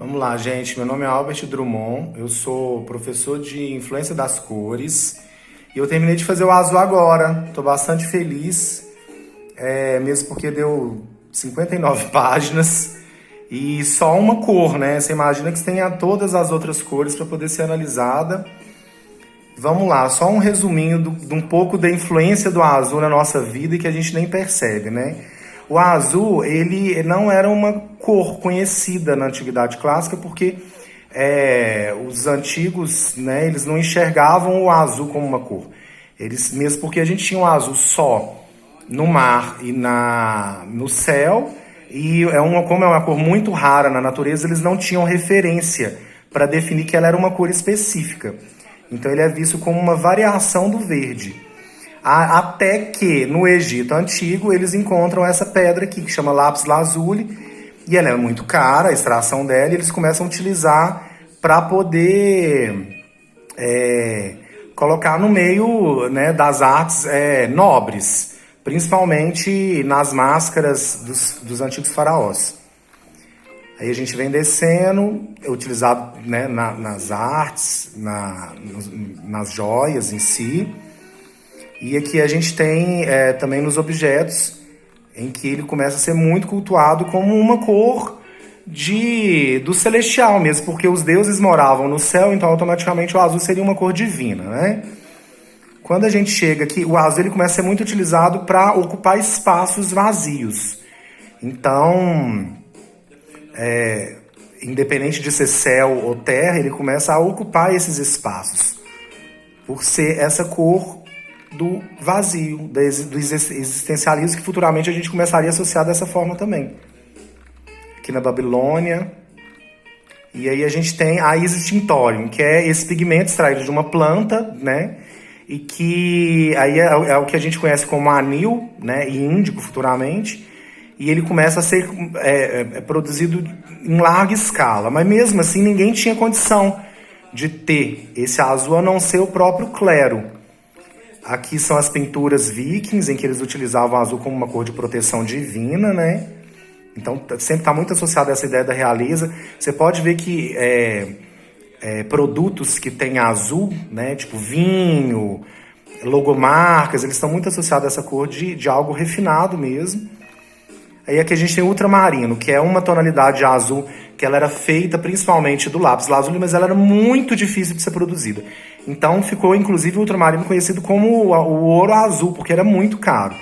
Vamos lá, gente. Meu nome é Albert Drummond, eu sou professor de influência das cores e eu terminei de fazer o azul agora. Estou bastante feliz, mesmo porque deu 59 páginas e só uma cor, né? Você imagina que você tenha todas as outras cores para poder ser analisada. Vamos lá, só um resuminho de um pouco da influência do azul na nossa vida e que a gente nem percebe, né? O azul, ele não era uma cor conhecida na Antiguidade Clássica porque os antigos, né, eles não enxergavam o azul como uma cor. Eles, mesmo porque a gente tinha o azul só no mar e no céu, e como é uma cor muito rara na natureza, eles não tinham referência para definir que ela era uma cor específica. Então ele é visto como uma variação do verde. Até que no Egito Antigo eles encontram essa pedra aqui, que chama lápis lazuli, e ela é muito cara, a extração dela, e eles começam a utilizar para poder colocar no meio, né, das artes nobres, principalmente nas máscaras dos antigos faraós. Aí a gente vem descendo, é utilizado, né, nas artes, nas joias em si. E aqui a gente tem também nos objetos, em que ele começa a ser muito cultuado como uma cor do celestial mesmo, porque os deuses moravam no céu, então automaticamente o azul seria uma cor divina, né? Quando a gente chega aqui, o azul ele começa a ser muito utilizado para ocupar espaços vazios. Então, independente de ser céu ou terra, ele começa a ocupar esses espaços, por ser essa cor do vazio, do existencialismo, que futuramente a gente começaria a associar dessa forma também. Aqui na Babilônia. E aí a gente tem a Isis Tintorium, que é esse pigmento extraído de uma planta, né? E que aí é o que a gente conhece como anil, né? E índico futuramente. E ele começa a ser produzido em larga escala. Mas mesmo assim ninguém tinha condição de ter esse azul a não ser o próprio clero. Aqui são as pinturas vikings, em que eles utilizavam o azul como uma cor de proteção divina, né? Então sempre está muito associado a essa ideia da realeza. Você pode ver que produtos que têm azul, né, tipo vinho, logomarcas, eles estão muito associados a essa cor de algo refinado mesmo. Aí aqui a gente tem o ultramarino, que é uma tonalidade de azul que ela era feita principalmente do lápis lazuli, mas ela era muito difícil de ser produzida. Então ficou inclusive o ultramarino conhecido como o ouro azul, porque era muito caro.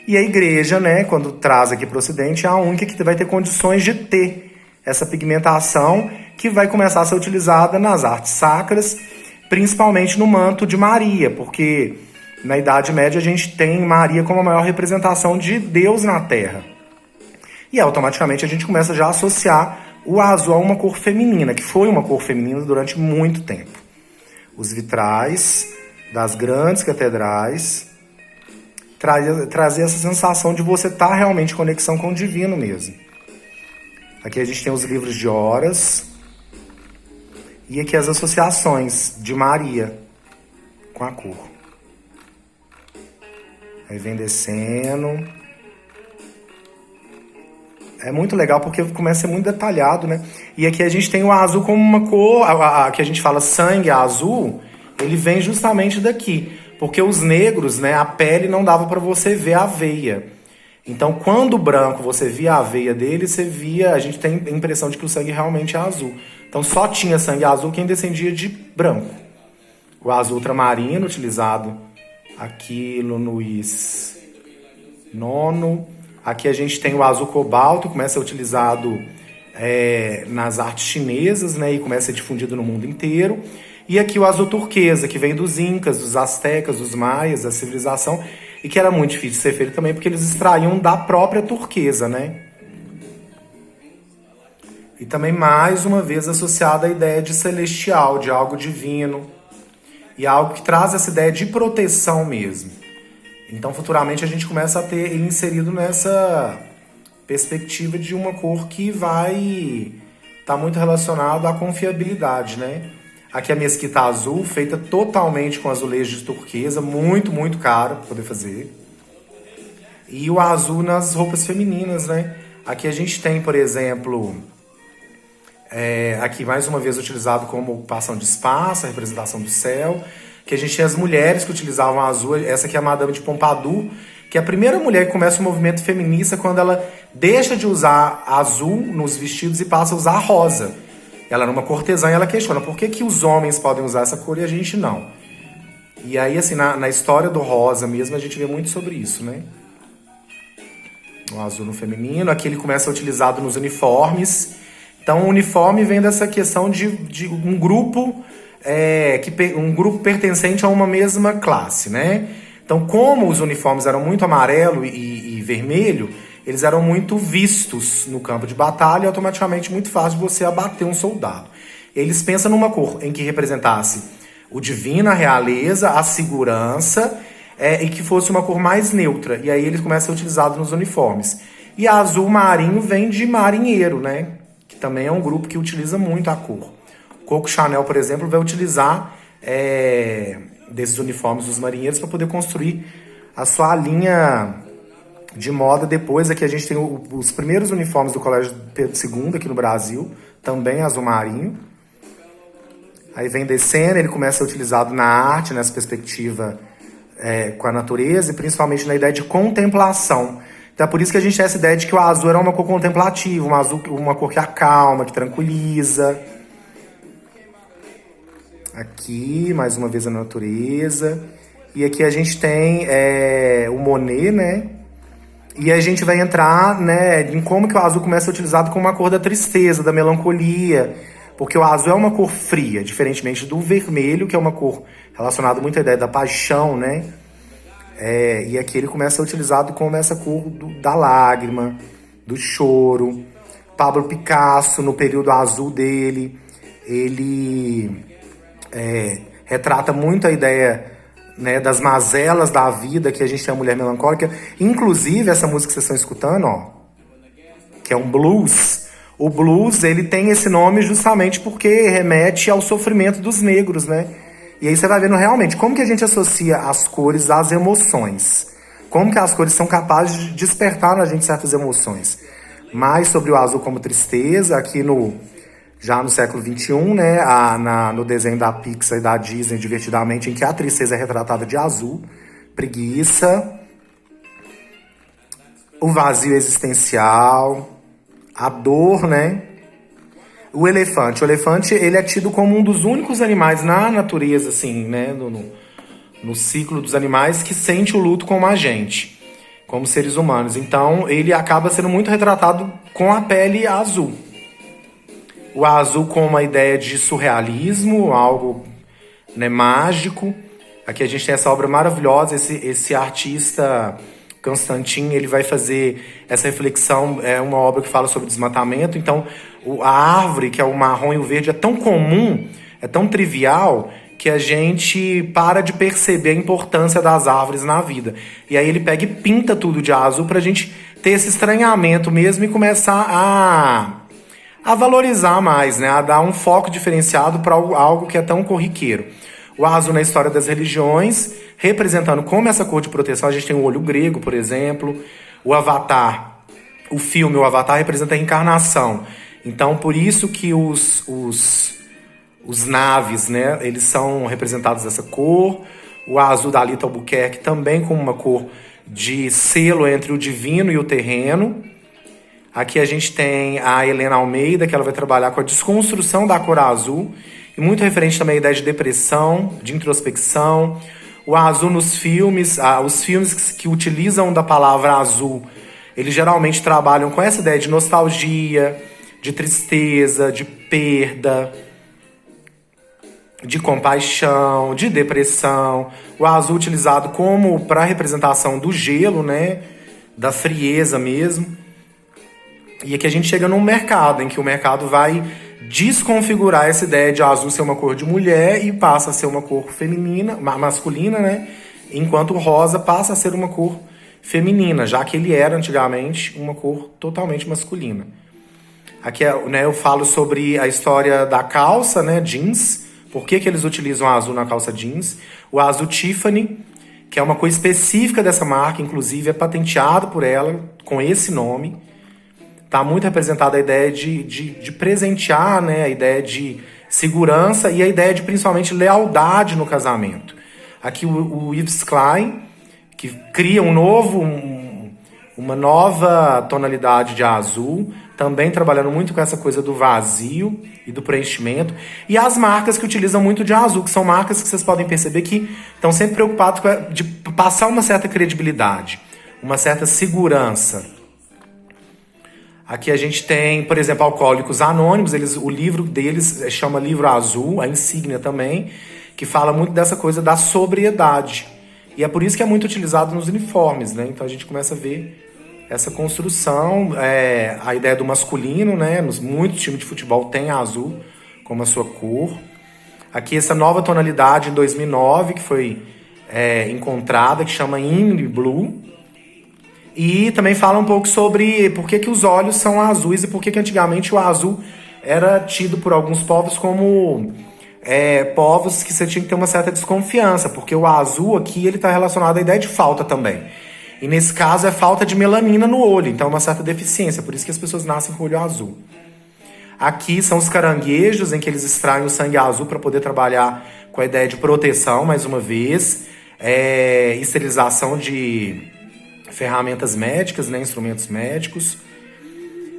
E a igreja, né, quando traz aqui para o Ocidente, é a única que vai ter condições de ter essa pigmentação, que vai começar a ser utilizada nas artes sacras, principalmente no manto de Maria, porque na Idade Média a gente tem Maria como a maior representação de Deus na Terra. E automaticamente a gente começa já a associar o azul a uma cor feminina, que foi uma cor feminina durante muito tempo. Os vitrais das grandes catedrais trazer essa sensação de você estar realmente em conexão com o divino mesmo. Aqui a gente tem os livros de horas e aqui as associações de Maria com a cor. Aí vem descendo. É muito legal porque começa a ser muito detalhado, né? E aqui a gente tem o azul como uma cor, que a gente fala sangue azul, ele vem justamente daqui. Porque os negros, né, a pele não dava para você ver a veia. Então, quando o branco você via a veia dele, a gente tem a impressão de que o sangue realmente é azul. Então, só tinha sangue azul quem descendia de branco. O azul ultramarino, utilizado aqui no Luís IX. Aqui a gente tem o azul cobalto, começa a ser utilizado nas artes chinesas, né, e começa a ser difundido no mundo inteiro. E aqui o azul turquesa, que vem dos incas, dos astecas, dos maias, da civilização, e que era muito difícil de ser feito também, porque eles extraíam da própria turquesa, né? E também, mais uma vez, associada à ideia de celestial, de algo divino, e algo que traz essa ideia de proteção mesmo. Então, futuramente, a gente começa a ter ele inserido nessa perspectiva de uma cor que vai estar muito relacionado à confiabilidade, né? Aqui a mesquita azul, feita totalmente com azulejos de turquesa, muito, muito caro para poder fazer. E o azul nas roupas femininas, né? Aqui a gente tem, por exemplo, Aqui mais uma vez utilizado como ocupação de espaço, a representação do céu, que a gente tinha as mulheres que utilizavam azul, essa aqui é a Madame de Pompadour, que é a primeira mulher que começa o movimento feminista quando ela deixa de usar azul nos vestidos e passa a usar rosa. Ela era uma cortesã e ela questiona por que os homens podem usar essa cor e a gente não. E aí, assim, na história do rosa mesmo, a gente vê muito sobre isso, né? O azul no feminino, aqui ele começa a ser utilizado nos uniformes. Então, o uniforme vem dessa questão de um grupo, um grupo pertencente a uma mesma classe, né? Então, como os uniformes eram muito amarelo e vermelho, eles eram muito vistos no campo de batalha e automaticamente muito fácil de você abater um soldado. Eles pensam numa cor em que representasse o divino, a realeza, a segurança, e que fosse uma cor mais neutra. E aí eles começam a ser utilizados nos uniformes. E a azul marinho vem de marinheiro, né? Que também é um grupo que utiliza muito a cor. Coco Chanel, por exemplo, vai utilizar desses uniformes dos marinheiros para poder construir a sua linha de moda. Depois aqui a gente tem os primeiros uniformes do Colégio Pedro II aqui no Brasil, também azul marinho. Aí vem descendo, ele começa a ser utilizado na arte, nessa perspectiva com a natureza e principalmente na ideia de contemplação. Então é por isso que a gente tem essa ideia de que o azul era uma cor contemplativa, uma cor que acalma, que tranquiliza. Aqui, mais uma vez, a natureza. E aqui a gente tem o Monet, né? E a gente vai entrar, né, em como que o azul começa a ser utilizado como uma cor da tristeza, da melancolia. Porque o azul é uma cor fria, diferentemente do vermelho, que é uma cor relacionada muito à ideia da paixão, né? E aqui ele começa a ser utilizado como essa cor da lágrima, do choro. Pablo Picasso, no período azul dele, ele retrata muito a ideia, né, das mazelas da vida, que a gente tem a mulher melancólica. Inclusive, essa música que vocês estão escutando, ó, que é um blues. O blues, ele tem esse nome justamente porque remete ao sofrimento dos negros, né? E aí você vai vendo realmente como que a gente associa as cores às emoções. Como que as cores são capazes de despertar na gente certas emoções. Mais sobre o azul como tristeza, aqui já no século XXI, né? No desenho da Pixar e da Disney, Divertidamente, em que a tristeza é retratada de azul. Preguiça. O vazio existencial. A dor, né? O elefante. O elefante, ele é tido como um dos únicos animais na natureza, assim, né? No ciclo dos animais que sente o luto como a gente, como seres humanos. Então, ele acaba sendo muito retratado com a pele azul. O azul com uma ideia de surrealismo, algo, né, mágico. Aqui a gente tem essa obra maravilhosa, esse artista Constantin, ele vai fazer essa reflexão, é uma obra que fala sobre desmatamento. Então, a árvore, que é o marrom e o verde, é tão comum, é tão trivial, que a gente para de perceber a importância das árvores na vida. E aí ele pega e pinta tudo de azul pra gente ter esse estranhamento mesmo e começar a valorizar mais, né? A dar um foco diferenciado para algo que é tão corriqueiro. O azul na história das religiões, representando como essa cor de proteção. A gente tem o olho grego, por exemplo. O Avatar, o filme, o Avatar representa a reencarnação. Então, por isso que os naves, né, eles são representados dessa cor. O azul da Alita Albuquerque também com uma cor de selo entre o divino e o terreno. Aqui a gente tem a Helena Almeida, que ela vai trabalhar com a desconstrução da cor azul, e muito referente também à ideia de depressão, de introspecção. O azul nos filmes, os filmes que utilizam da palavra azul, eles geralmente trabalham com essa ideia de nostalgia, de tristeza, de perda, de compaixão, de depressão. O azul utilizado como para representação do gelo, né, da frieza mesmo. E aqui a gente chega num mercado, em que o mercado vai desconfigurar essa ideia de azul ser uma cor de mulher e passa a ser uma cor feminina, masculina, né? Enquanto o rosa passa a ser uma cor feminina, já que ele era antigamente uma cor totalmente masculina. Aqui, né, eu falo sobre a história da calça, né, jeans. Por que eles utilizam azul na calça jeans? O azul Tiffany, que é uma cor específica dessa marca, inclusive é patenteado por ela com esse nome. está muito representada a ideia de presentear, né? A ideia de segurança e a ideia de principalmente lealdade no casamento. Aqui o Yves Klein, que cria uma nova tonalidade de azul, também trabalhando muito com essa coisa do vazio e do preenchimento. E as marcas que utilizam muito de azul, que são marcas que vocês podem perceber que estão sempre preocupadas de passar uma certa credibilidade, uma certa segurança. Aqui a gente tem, por exemplo, Alcoólicos Anônimos, o livro deles chama Livro Azul, a insígnia também, que fala muito dessa coisa da sobriedade. E é por isso que é muito utilizado nos uniformes, né? Então a gente começa a ver essa construção, a ideia do masculino, né? Muitos times de futebol têm azul como a sua cor. Aqui essa nova tonalidade em 2009 que foi encontrada, que chama Indy Blue. E também fala um pouco sobre por que os olhos são azuis e por que antigamente o azul era tido por alguns povos como povos que você tinha que ter uma certa desconfiança, porque o azul aqui ele está relacionado à ideia de falta também. E nesse caso é falta de melanina no olho, então é uma certa deficiência, por isso que as pessoas nascem com o olho azul. Aqui são os caranguejos, em que eles extraem o sangue azul para poder trabalhar com a ideia de proteção, mais uma vez, esterilização de ferramentas médicas, né, instrumentos médicos.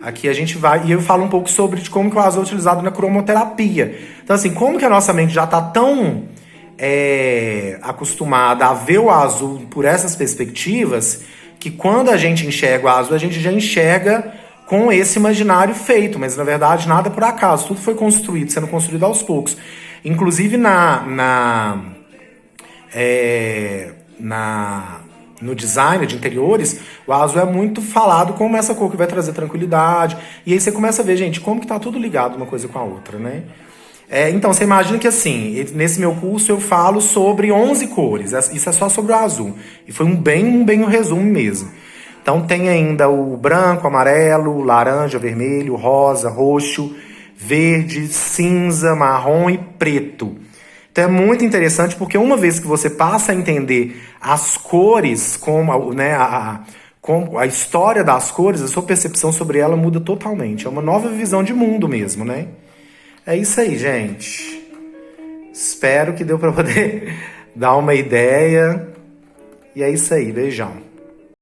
Aqui a gente vai, e eu falo um pouco sobre de como que o azul é utilizado na cromoterapia. Então assim, como que a nossa mente já está tão acostumada a ver o azul por essas perspectivas, que quando a gente enxerga o azul, a gente já enxerga com esse imaginário feito, mas na verdade nada por acaso, tudo foi construído, sendo construído aos poucos. Inclusive no design de interiores, o azul é muito falado como essa cor que vai trazer tranquilidade. E aí você começa a ver, gente, como que tá tudo ligado uma coisa com a outra, né? Então, você imagina que assim, nesse meu curso eu falo sobre 11 cores. Isso é só sobre o azul. E foi bem um resumo mesmo. Então tem ainda o branco, amarelo, laranja, vermelho, rosa, roxo, verde, cinza, marrom e preto. Então é muito interessante porque uma vez que você passa a entender as cores, como, né, como a história das cores, a sua percepção sobre ela muda totalmente. É uma nova visão de mundo mesmo, né? É isso aí, gente. Espero que deu para poder dar uma ideia. E é isso aí, beijão.